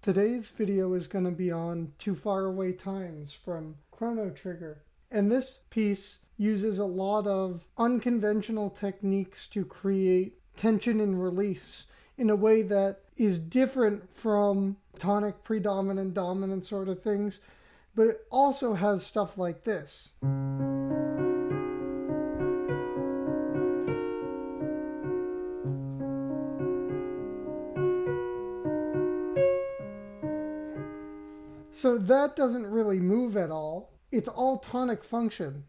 Today's video is going to be on Too Far Away Times from Chrono Trigger. And this piece uses a lot of unconventional techniques to create tension and release in a way that is different from tonic, predominant, dominant sort of things, but it also has stuff like this. So that doesn't really move at all. It's all tonic function.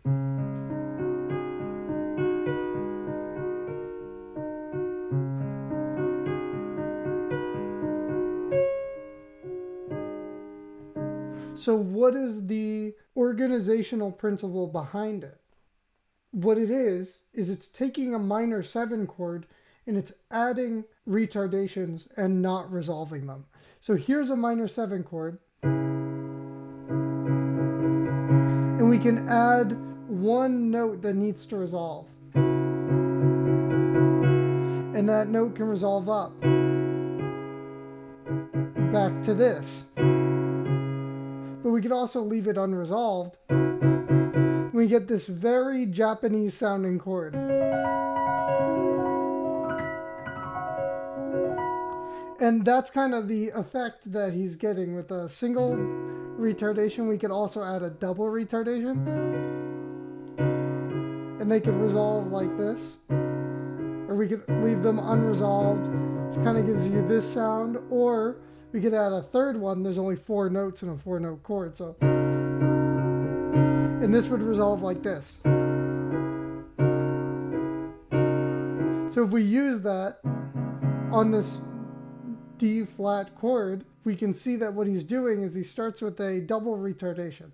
So what is the organizational principle behind it? What it is it's taking a minor 7 chord and it's adding retardations and not resolving them. So here's a minor 7 chord. And we can add one note that needs to resolve. And that note can resolve up back to this. But we could also leave it unresolved. We get this very Japanese sounding chord. And that's kind of the effect that he's getting with a single retardation. We could also add a double retardation. And they could resolve like this. Or we could leave them unresolved, which kind of gives you this sound. Or we could add a third one. There's only 4 notes in a 4-note chord. So, and this would resolve like this. So if we use that on this D flat chord, we can see that what he's doing is he starts with a double retardation.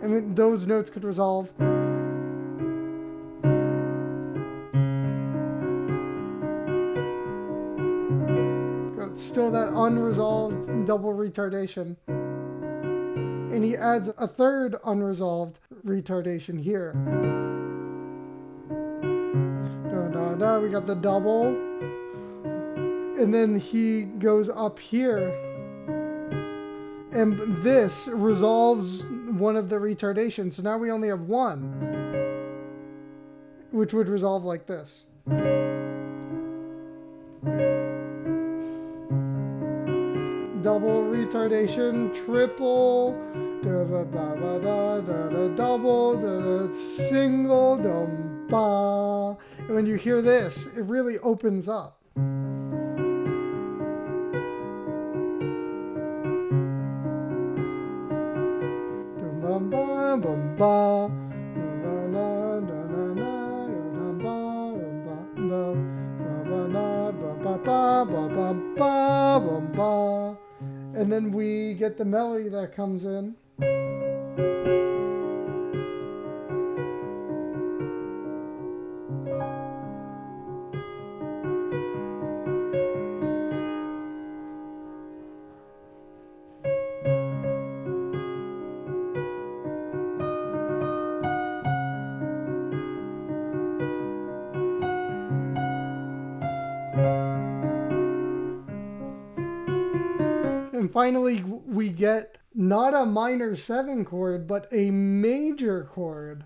And those notes could resolve. Still that unresolved double retardation. And he adds a third unresolved retardation here. We got the double, and then he goes up here, and this resolves one of the retardations. So now we only have one, which would resolve like this. Double retardation, triple, double, single, and when you hear this, it really opens up. And then we get the melody that comes in. And finally, we get not a minor 7 chord, but a major chord.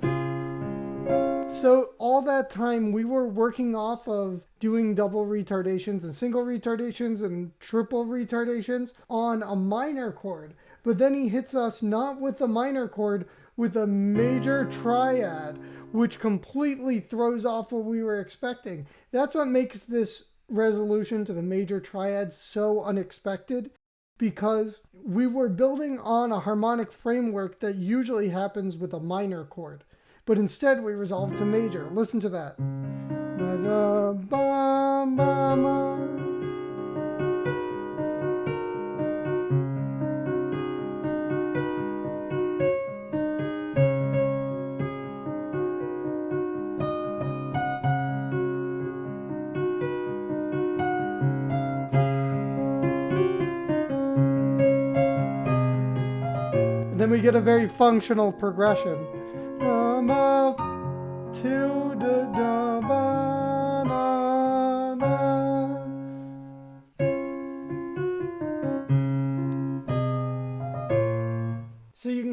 So all that time we were working off of doing double retardations and single retardations and triple retardations on a minor chord. But then he hits us not with a minor chord, with a major triad, which completely throws off what we were expecting. That's what makes this resolution to the major triad so unexpected. Because we were building on a harmonic framework that usually happens with a minor chord. But instead we resolved to major. Listen to that. Then we get a very functional progression. To the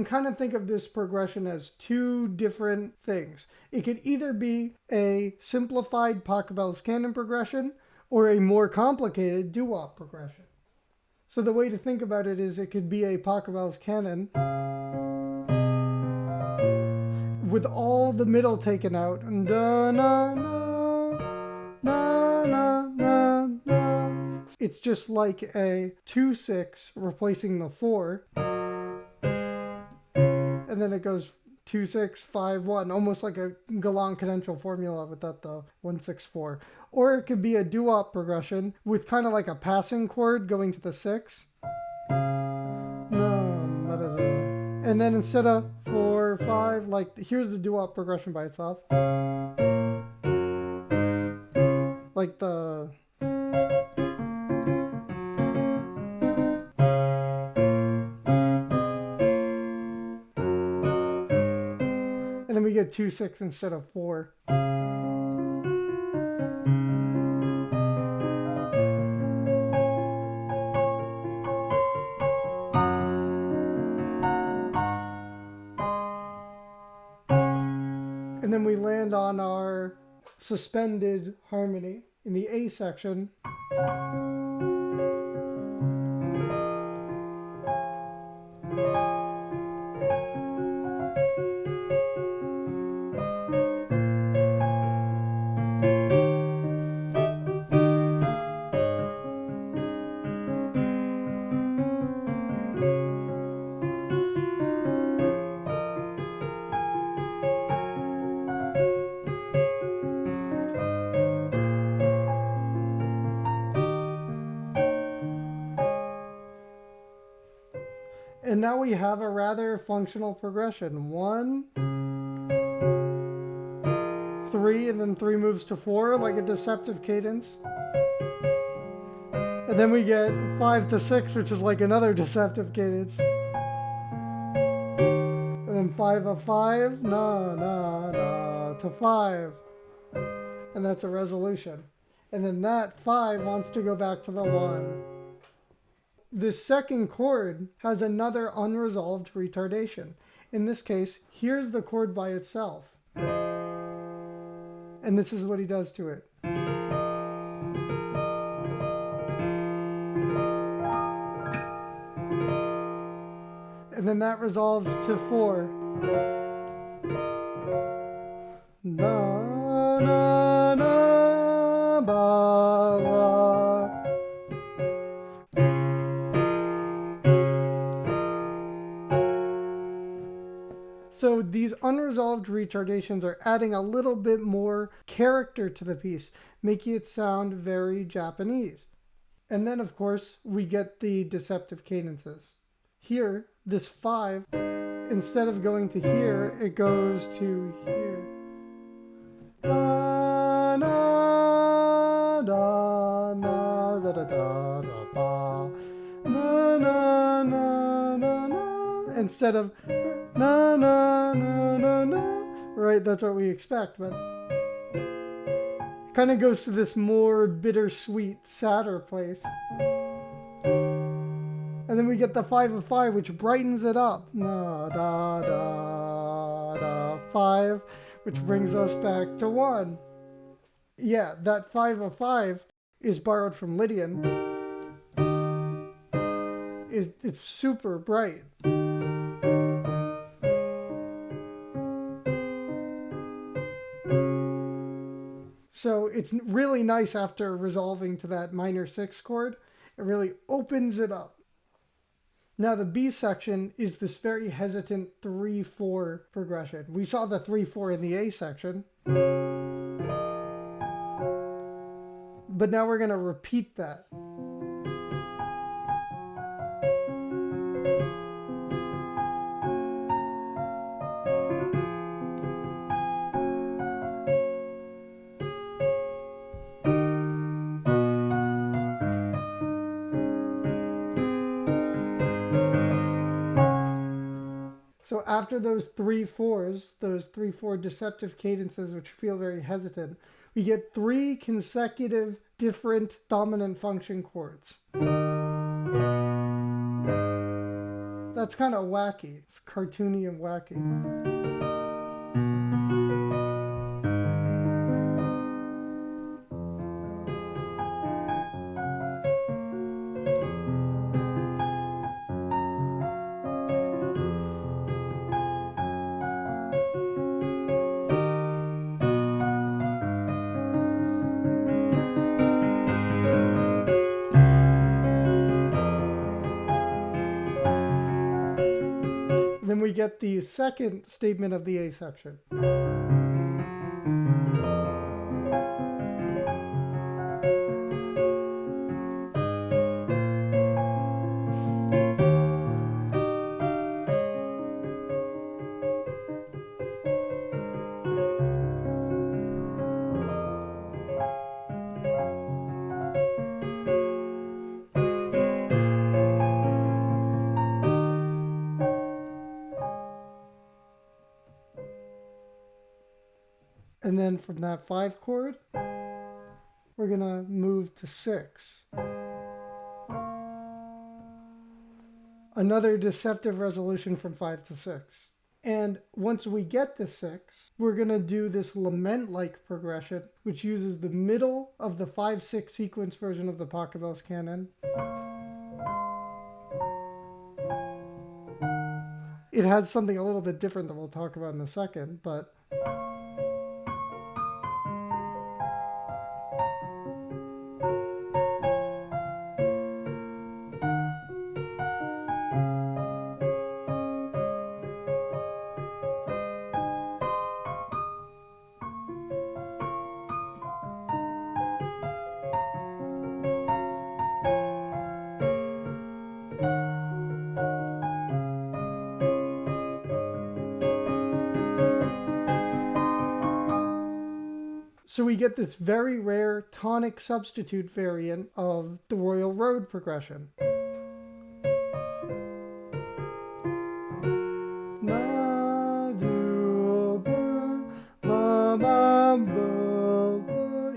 can kind of think of this progression as two different things. It could either be a simplified Pachelbel's canon progression or a more complicated doo-wop progression. So the way to think about it is it could be a Pachelbel's canon with all the middle taken out. Da, na, na, na, na, na, na. It's just like a 2-6 replacing the 4. And then it goes 2-6-5-1, almost like a galant cadential formula without the 1-6-4. Or it could be a doo-wop progression with kind of like a passing chord going to the 6. And then instead of 4-5, like here's the doo-wop progression by itself. Like the... And then we get 2-6 instead of 4. And then we land on our suspended harmony in the A section. And now we have a rather functional progression. 1, 3, and then 3 moves to 4, like a deceptive cadence. And then we get 5 to 6, which is like another deceptive cadence. And then 5 of 5, na, na, na, to 5. And that's a resolution. And then that 5 wants to go back to the 1. This second chord has another unresolved retardation. In this case, here's the chord by itself. And this is what he does to it. And then that resolves to 4. Na, na, na, ba, ba. So these unresolved retardations are adding a little bit more character to the piece, making it sound very Japanese. And then, of course, we get the deceptive cadences. Here, this 5, instead of going to here, it goes to here. Da, na, da, na, da, da, da, da, da, na, na, na, na, na, instead of na, na, na, na, na. Right, that's what we expect, but it kind of goes to this more bittersweet, sadder place. And then we get the 5 of 5, which brightens it up. Na, da, da, da, 5, which brings us back to 1. Yeah, that 5 of 5 is borrowed from Lydian. It's super bright. So it's really nice after resolving to that minor 6 chord. It really opens it up. Now the B section is this very hesitant 3-4 progression. We saw the 3-4 in the A section. But now we're going to repeat that. So after those 3-4s, those 3-4 deceptive cadences, which feel very hesitant, we get 3 consecutive different dominant function chords. That's kind of wacky. It's cartoony and wacky. Then we get the second statement of the A section. And then from that 5 chord, we're going to move to 6. Another deceptive resolution from 5 to 6. And once we get to 6, we're going to do this lament-like progression, which uses the middle of the 5-6 sequence version of the Pachelbel's canon. It has something a little bit different that we'll talk about in a second, but so we get this very rare tonic substitute variant of the Royal Road progression.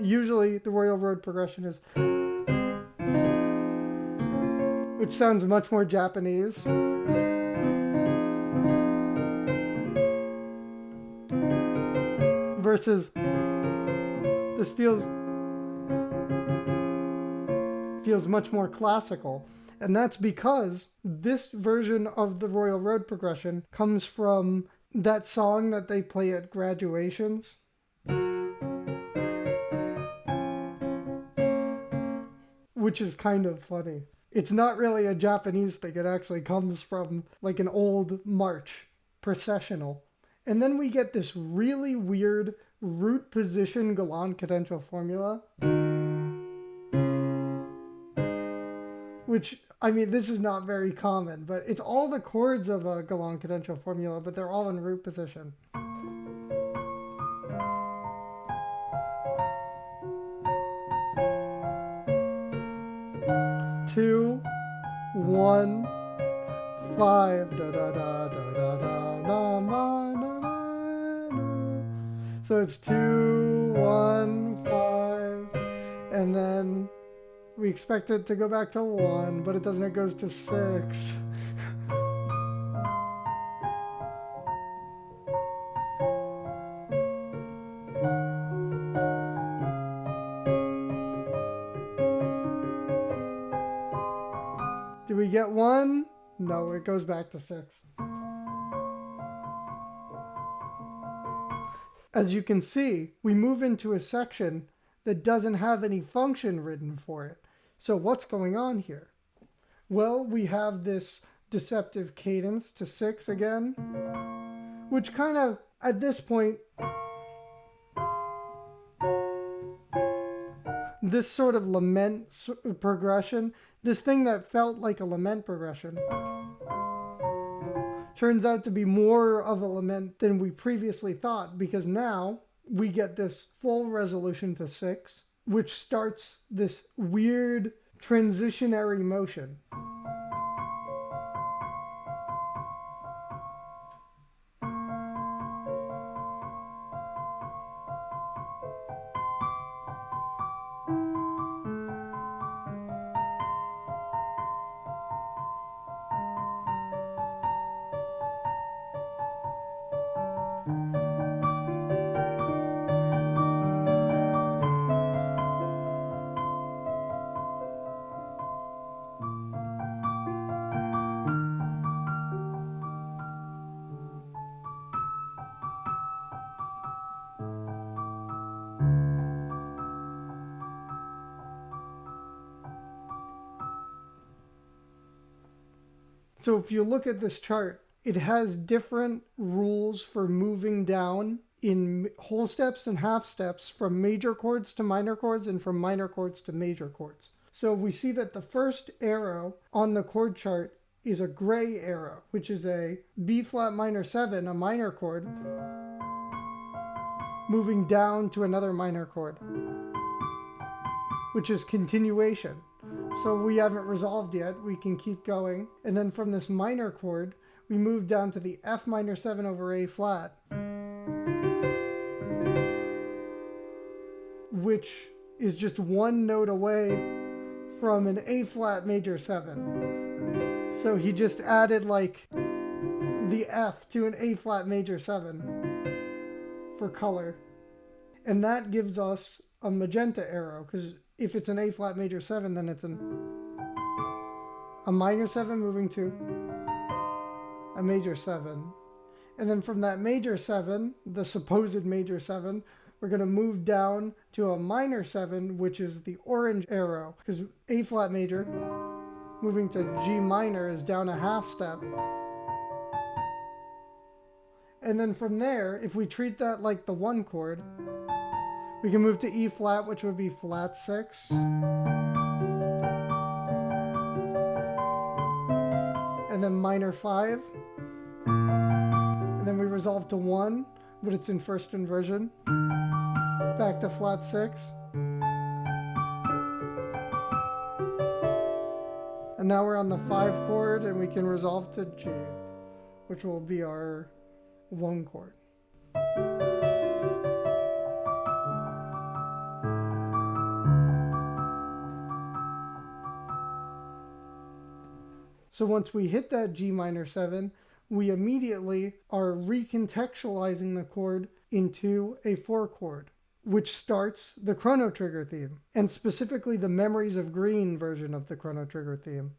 Usually the Royal Road progression is, which sounds much more Japanese. Versus this feels much more classical. And that's because this version of the Royal Road progression comes from that song that they play at graduations. Which is kind of funny. It's not really a Japanese thing. It actually comes from like an old march, processional. And then we get this really weird root position Galant cadential formula. Which, I mean, this is not very common, but it's all the chords of a Galant cadential formula, but they're all in root position. Two, 1, 5, da da da da da da da ma, na, na, na. So it's 2, 1, 5, and then we expect it to go back to 1, but it doesn't. It goes to 6. Do we get 1? No, it goes back to 6. As you can see, we move into a section that doesn't have any function written for it. So what's going on here? Well, we have this deceptive cadence to 6 again, which kind of, at this point, this sort of lament progression, this thing that felt like a lament progression, turns out to be more of a lament than we previously thought, because now we get this full resolution to 6, which starts this weird transitionary motion. So if you look at this chart, it has different rules for moving down in whole steps and half steps from major chords to minor chords and from minor chords to major chords. So we see that the first arrow on the chord chart is a gray arrow, which is a B flat minor 7, a minor chord, moving down to another minor chord, which is continuation. So we haven't resolved yet, we can keep going. And then from this minor chord, we move down to the F minor 7 over A flat, which is just one note away from an A flat major 7. So he just added like the F to an A flat major 7 for color. And that gives us a magenta arrow, because if it's an A flat major 7, then it's a minor 7 moving to a major 7. And then from that major 7, the supposed major 7, we're going to move down to a minor 7, which is the orange arrow, because A flat major moving to G minor is down a half step. And then from there, if we treat that like the 1 chord, we can move to E flat, which would be flat 6. And then minor 5. And then we resolve to 1, but it's in first inversion. Back to flat 6. And now we're on the 5 chord, and we can resolve to G, which will be our 1 chord. So once we hit that G minor 7, we immediately are recontextualizing the chord into a 4 chord, which starts the Chrono Trigger theme, and specifically the Memories of Green version of the Chrono Trigger theme.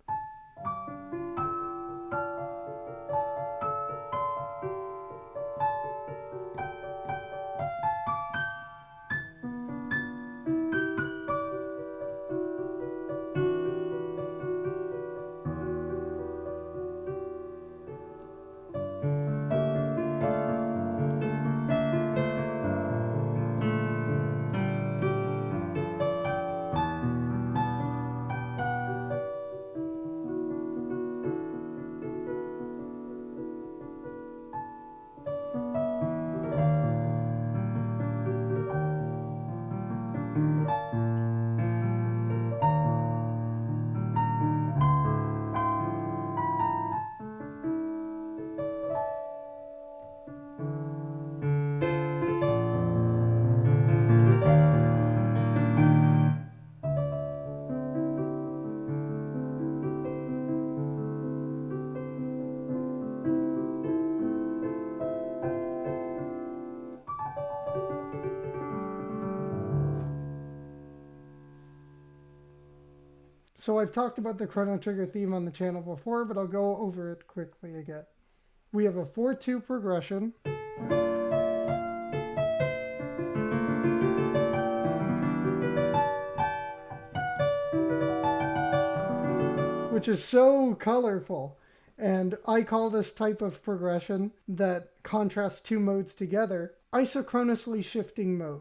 So I've talked about the Chrono Trigger theme on the channel before, but I'll go over it quickly again. We have a 4-2 progression. Which is so colorful. And I call this type of progression that contrasts 2 modes together, isochronously shifting mode.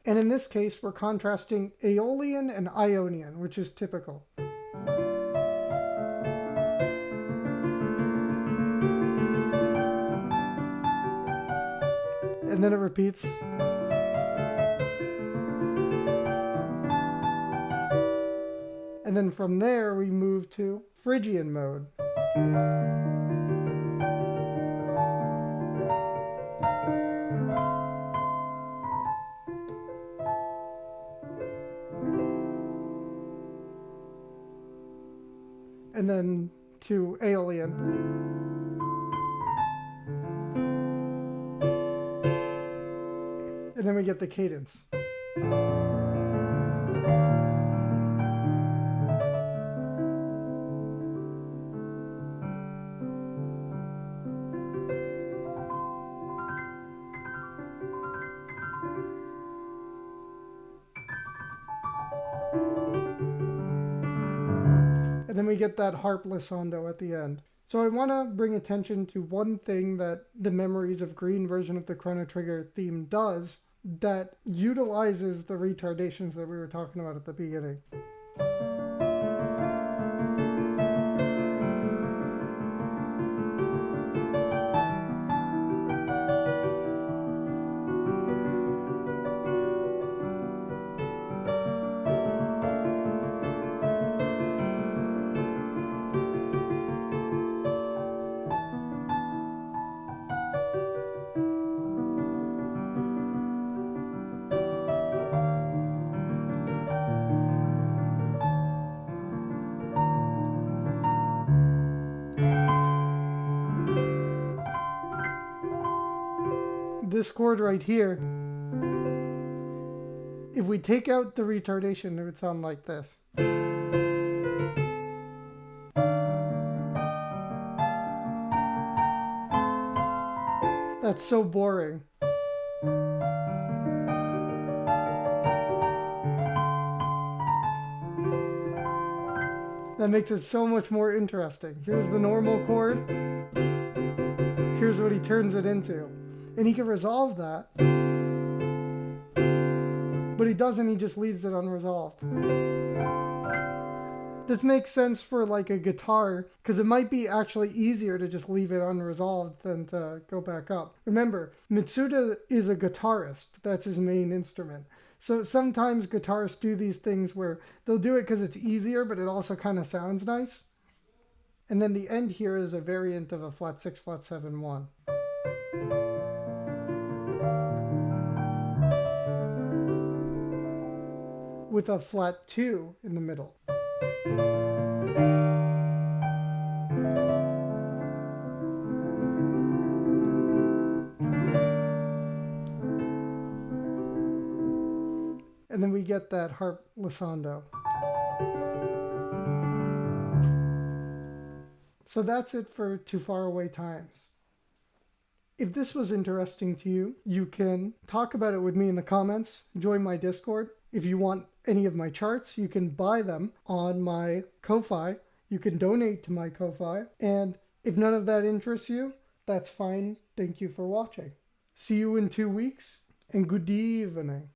And in this case, we're contrasting Aeolian and Ionian, which is typical. And then it repeats. And then from there, we move to Phrygian mode. And then to Aeolian. And then we get the cadence. get that harp glissando at the end. So I want to bring attention to one thing that the Memories of Green version of the Chrono Trigger theme does that utilizes the retardations that we were talking about at the beginning. This chord right here, if we take out the retardation, it would sound like this. That's so boring. That makes it so much more interesting. Here's the normal chord. Here's what he turns it into. And he can resolve that. But he doesn't, he just leaves it unresolved. This makes sense for like a guitar, because it might be actually easier to just leave it unresolved than to go back up. Remember, Mitsuda is a guitarist. That's his main instrument. So sometimes guitarists do these things where they'll do it because it's easier, but it also kind of sounds nice. And then the end here is a variant of a flat 6, flat 7, 1. With a flat 2 in the middle. And then we get that harp glissando. So that's it for Too Far Away Times. If this was interesting to you, you can talk about it with me in the comments, join my Discord. If you want any of my charts, you can buy them on my Ko-Fi. You can donate to my Ko-Fi. And if none of that interests you, that's fine. Thank you for watching. See you in 2 weeks, and good evening.